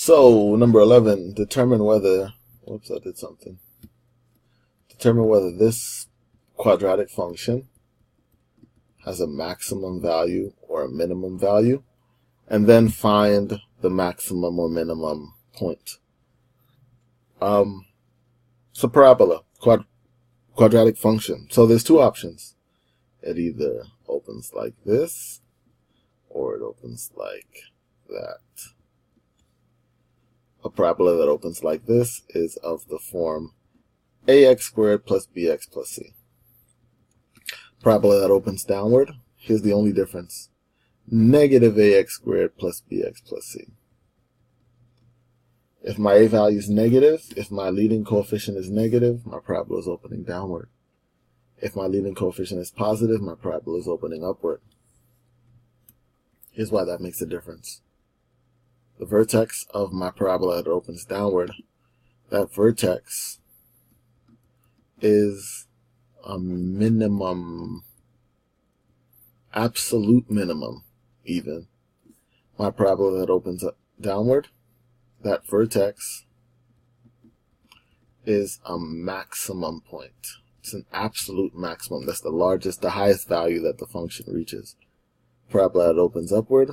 So, number 11, determine whether, whoops, I did something. Determine whether this quadratic function has a maximum value or a minimum value, and then find the maximum or minimum point. It's a parabola, quadratic function. So there's two options. It either opens like this, or it opens like that. A parabola that opens like this is of the form ax squared plus bx plus c. Parabola that opens downward, here's the only difference. Negative ax squared plus bx plus c. If my a value is negative, if my leading coefficient is negative, my parabola is opening downward. If my leading coefficient is positive, my parabola is opening upward. Here's why that makes a difference. The vertex of my parabola that opens downward, that vertex is a minimum, absolute minimum even. My parabola that opens up downward, that vertex is a maximum point. It's an absolute maximum. That's the largest, the highest value that the function reaches. Parabola that opens upward,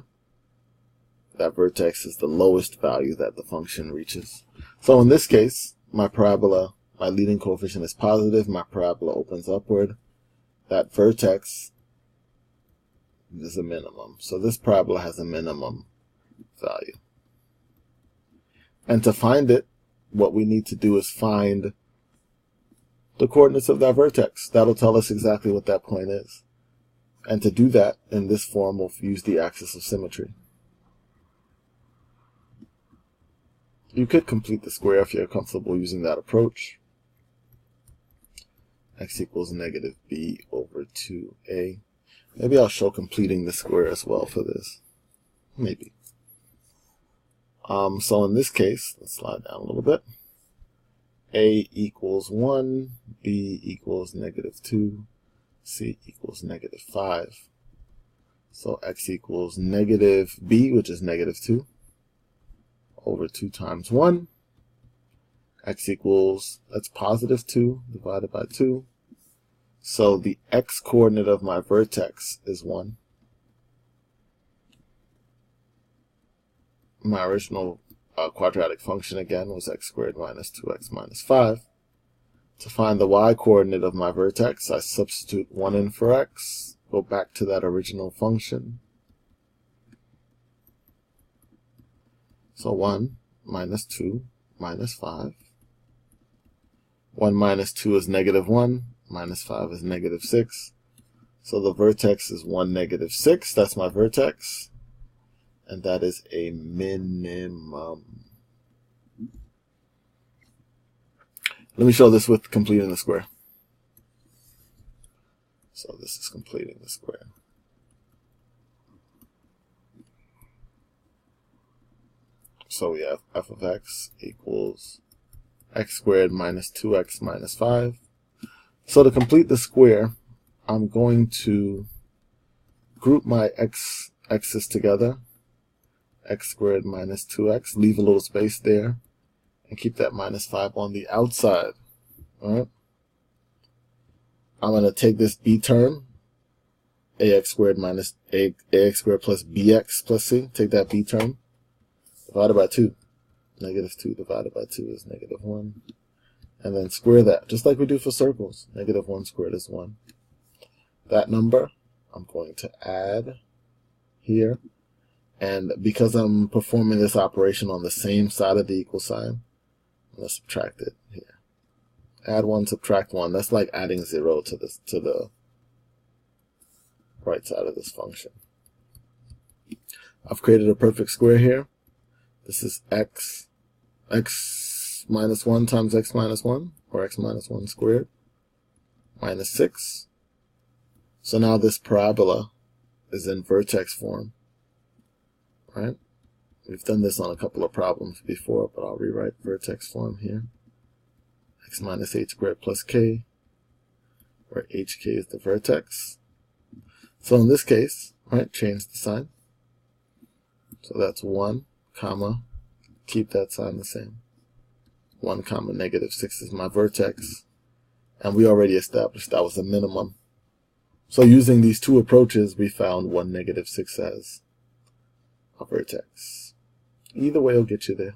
that vertex is the lowest value that the function reaches. So in this case, my parabola, my leading coefficient is positive, my parabola opens upward, that vertex is a minimum. So this parabola has a minimum value. And to find it, what we need to do is find the coordinates of that vertex. That'll tell us exactly what that point is. And to do that, in this form, we'll use the axis of symmetry. You could complete the square if you're comfortable using that approach. X equals negative b over 2a. Maybe I'll show completing the square as well for this. Maybe. So in this case, let's slide down a little bit. A equals 1, b equals negative 2, c equals negative 5. So x equals negative b, which is negative 2, over 2 times 1. X equals, that's positive 2 divided by 2. So the x coordinate of my vertex is 1. My original quadratic function again was x squared minus 2x minus 5. To find the y coordinate of my vertex, I substitute 1 in for x, go back to that original function. So 1 minus 2 minus 5. 1 minus 2 is negative 1, minus 5 is negative 6. So the vertex is 1, negative 6. That's my vertex. And that is a minimum. Let me show this with completing the square. So this is completing the square. So we have f of x equals x squared minus 2x minus 5. So to complete the square, I'm going to group my x's together. X squared minus 2x, leave a little space there, and keep that minus 5 on the outside. All right. I'm going to take this b term, ax squared minus ax squared plus bx plus c, take that b term, divided by 2. Negative 2 divided by 2 is negative 1. And then square that, just like we do for circles. Negative 1 squared is 1. That number, I'm going to add here. And because I'm performing this operation on the same side of the equal sign, I'm going to subtract it here. Add 1, subtract 1. That's like adding 0 to the right side of this function. I've created a perfect square here. This is x minus 1 times x minus 1, or x minus 1 squared, minus 6. So now this parabola is in vertex form. Right? We've done this on a couple of problems before, but I'll rewrite vertex form here. X minus h squared plus k, where hk is the vertex. So in this case, right, change the sign. So that's 1, comma, keep that sign the same. 1 comma negative 6 is my vertex. And we already established that was a minimum. So using these two approaches, we found 1, negative 6 as a vertex. Either way will get you there.